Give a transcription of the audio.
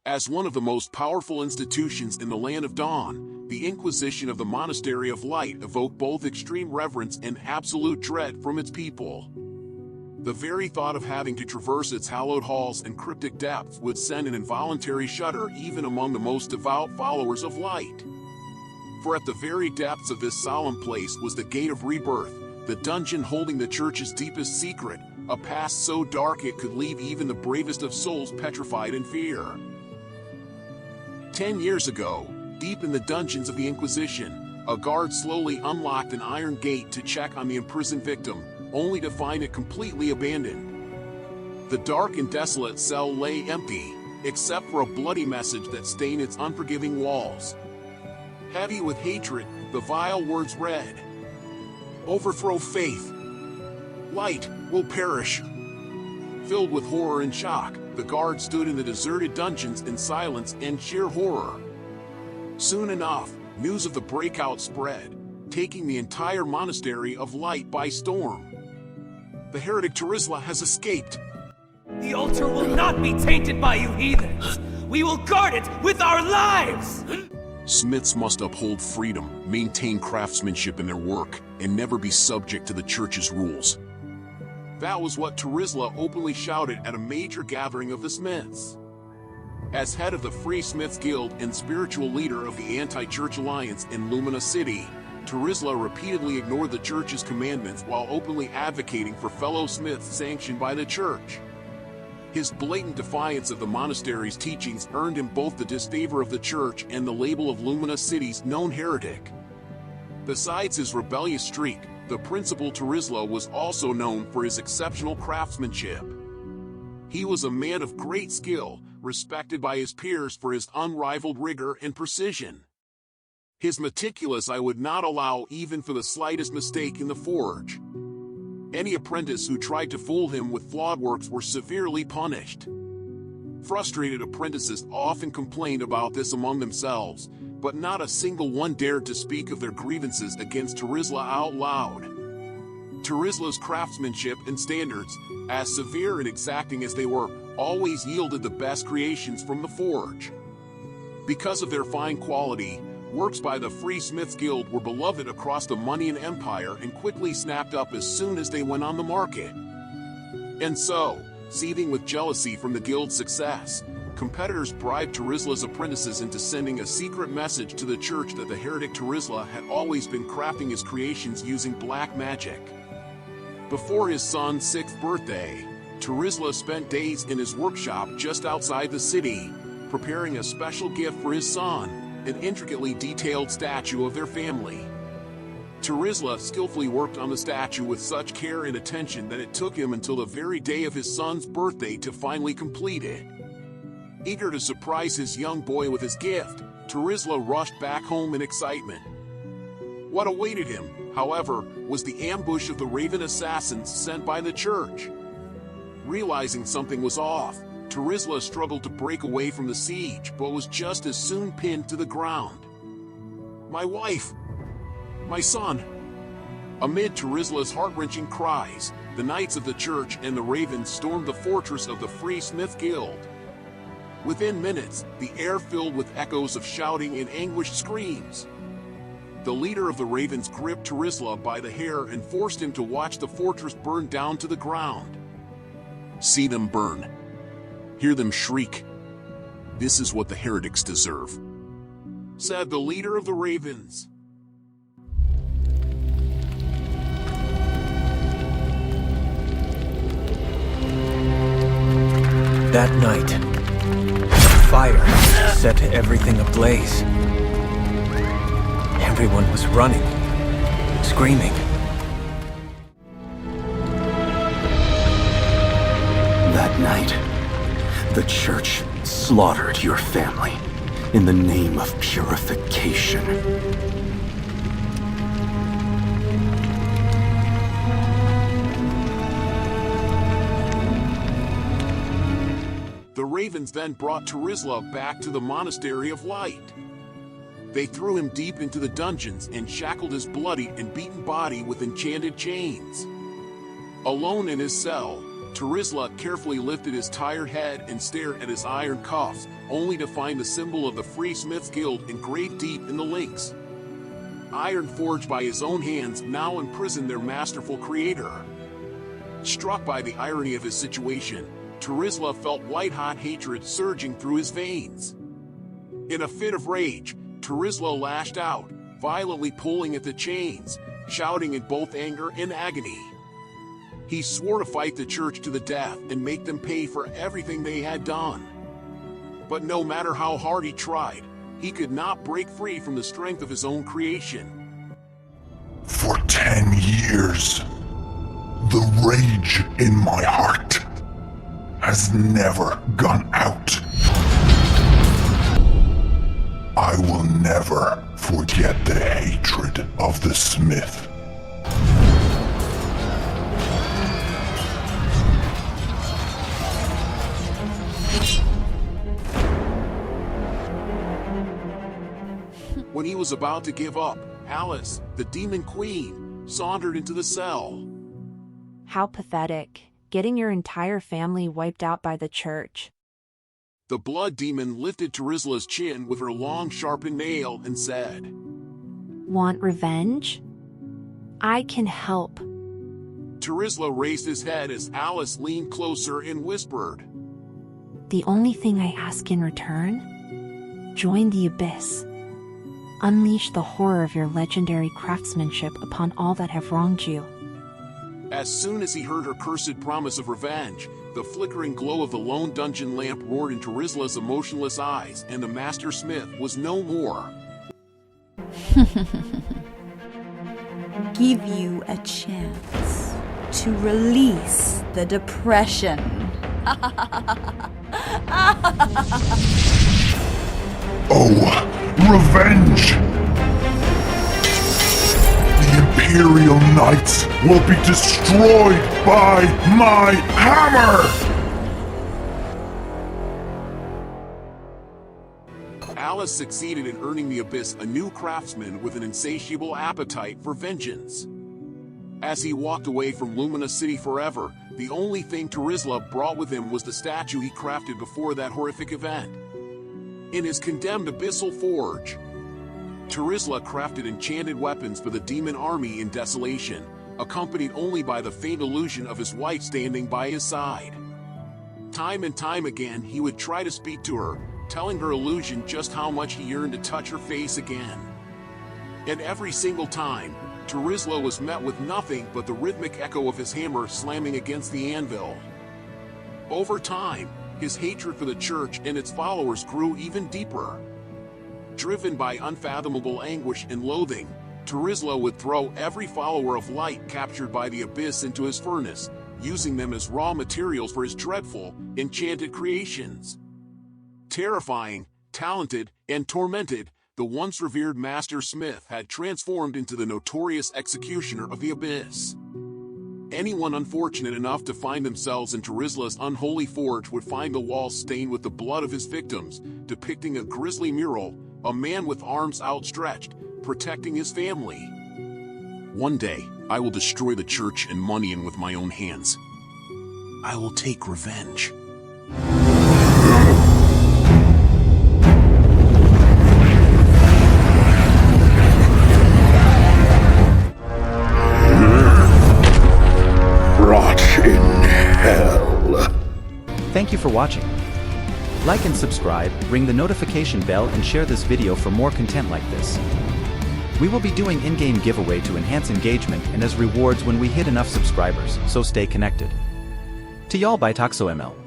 As one of the most powerful institutions in the Land of Dawn, the Inquisition of the Monastery of Light evoked both extreme reverence and absolute dread from its people. The very thought of having to traverse its hallowed halls and cryptic depths would send an involuntary shudder even among the most devout followers of light. For at the very depths of this solemn place was the Gate of Rebirth, the dungeon holding the Church's deepest secret, a past so dark it could leave even the bravest of souls petrified in fear. 10 years ago, deep in the dungeons of the Inquisition, a guard slowly unlocked an iron gate to check on the imprisoned victim, only to find it completely abandoned. The dark and desolate cell lay empty, except for a bloody message that stained its unforgiving walls. Heavy with hatred, the vile words read, "Overthrow faith. Light will perish." Filled with horror and shock, the guard stood in the deserted dungeons in silence and sheer horror. Soon enough, news of the breakout spread, taking the entire Monastery of Light by storm. The heretic Terizla has escaped. The altar will not be tainted by you heathens! We will guard it with our lives! Smiths must uphold freedom, maintain craftsmanship in their work, and never be subject to the Church's rules. That was what Terizla openly shouted at a major gathering of the Smiths. As head of the Free Smiths Guild and spiritual leader of the Anti-Church Alliance in Lumina City, Terizla repeatedly ignored the Church's commandments while openly advocating for fellow Smiths sanctioned by the Church. His blatant defiance of the monastery's teachings earned him both the disfavor of the Church and the label of Lumina City's known heretic. Besides his rebellious streak, the principal Terizla was also known for his exceptional craftsmanship. He was a man of great skill, respected by his peers for his unrivaled rigor and precision. His meticulous eye would not allow even for the slightest mistake in the forge. Any apprentice who tried to fool him with flawed works were severely punished. Frustrated apprentices often complained about this among themselves, but not a single one dared to speak of their grievances against Terizla out loud. Terizla's craftsmanship and standards, as severe and exacting as they were, always yielded the best creations from the forge. Because of their fine quality, works by the Free Smiths Guild were beloved across the Moniyan Empire and quickly snapped up as soon as they went on the market. And so, seething with jealousy from the guild's success, competitors bribed Terizla's apprentices into sending a secret message to the Church that the heretic Terizla had always been crafting his creations using black magic. Before his son's 6th birthday, Terizla spent days in his workshop just outside the city, preparing a special gift for his son, an intricately detailed statue of their family. Terizla skillfully worked on the statue with such care and attention that it took him until the very day of his son's birthday to finally complete it. Eager to surprise his young boy with his gift, Terizla rushed back home in excitement. What awaited him, however, was the ambush of the Raven assassins sent by the Church. Realizing something was off, Terizla struggled to break away from the siege but was just as soon pinned to the ground. "My wife! My son!" Amid Terizla's heart-wrenching cries, the Knights of the Church and the Ravens stormed the fortress of the Free Smith Guild. Within minutes, the air filled with echoes of shouting and anguished screams. The leader of the Ravens gripped Terizla by the hair and forced him to watch the fortress burn down to the ground. "See them burn. Hear them shriek. This is what the heretics deserve," said the leader of the Ravens. That night, fire set everything ablaze. Everyone was running, screaming. That night, the Church slaughtered your family in the name of purification. The Ravens then brought Terizla back to the Monastery of Light. They threw him deep into the dungeons and shackled his bloody and beaten body with enchanted chains. Alone in his cell, Terizla carefully lifted his tired head and stared at his iron cuffs, only to find the symbol of the Free Smiths Guild engraved deep in the links. Iron forged by his own hands now imprisoned their masterful creator. Struck by the irony of his situation, Terizla felt white-hot hatred surging through his veins. In a fit of rage, Terizla lashed out, violently pulling at the chains, shouting in both anger and agony. He swore to fight the church to the death and make them pay for everything they had done. But no matter how hard he tried, he could not break free from the strength of his own creation. For 10 years, the rage in my heart has never gone out. I will never forget the hatred of the Smith. When he was about to give up, Alice, the demon queen, sauntered into the cell. How pathetic, getting your entire family wiped out by the church. The blood demon lifted Terizla's chin with her long sharpened nail and said, Want revenge? I can help. Terizla raised his head as Alice leaned closer and whispered, The only thing I ask in return? Join the Abyss. Unleash the horror of your legendary craftsmanship upon all that have wronged you. As soon as he heard her cursed promise of revenge, the flickering glow of the lone dungeon lamp roared in Terizla's emotionless eyes, and the Master Smith was no more. Give you a chance to release the depression. Oh, revenge! The Imperial Knights will be destroyed by my hammer! Alice succeeded in earning the Abyss a new craftsman with an insatiable appetite for vengeance. As he walked away from Lumina City forever, the only thing Terizla brought with him was the statue he crafted before that horrific event. In his condemned abyssal forge, Terizla crafted enchanted weapons for the demon army in desolation, accompanied only by the faint illusion of his wife standing by his side. Time and time again he would try to speak to her, telling her illusion just how much he yearned to touch her face again. And every single time, Terizla was met with nothing but the rhythmic echo of his hammer slamming against the anvil. Over time, his hatred for the church and its followers grew even deeper. Driven by unfathomable anguish and loathing, Terizla would throw every follower of light captured by the Abyss into his furnace, using them as raw materials for his dreadful, enchanted creations. Terrifying, talented, and tormented, the once revered Master Smith had transformed into the notorious executioner of the Abyss. Anyone unfortunate enough to find themselves in Terizla's unholy forge would find the walls stained with the blood of his victims, depicting a grisly mural, a man with arms outstretched, protecting his family. One day, I will destroy the church and Moniyan with my own hands. I will take revenge. Thank you for watching. Like and subscribe, ring the notification bell, and share this video for more content like this. We will be doing in-game giveaway to enhance engagement and as rewards when we hit enough subscribers, so stay connected. To y'all by Toxo ML.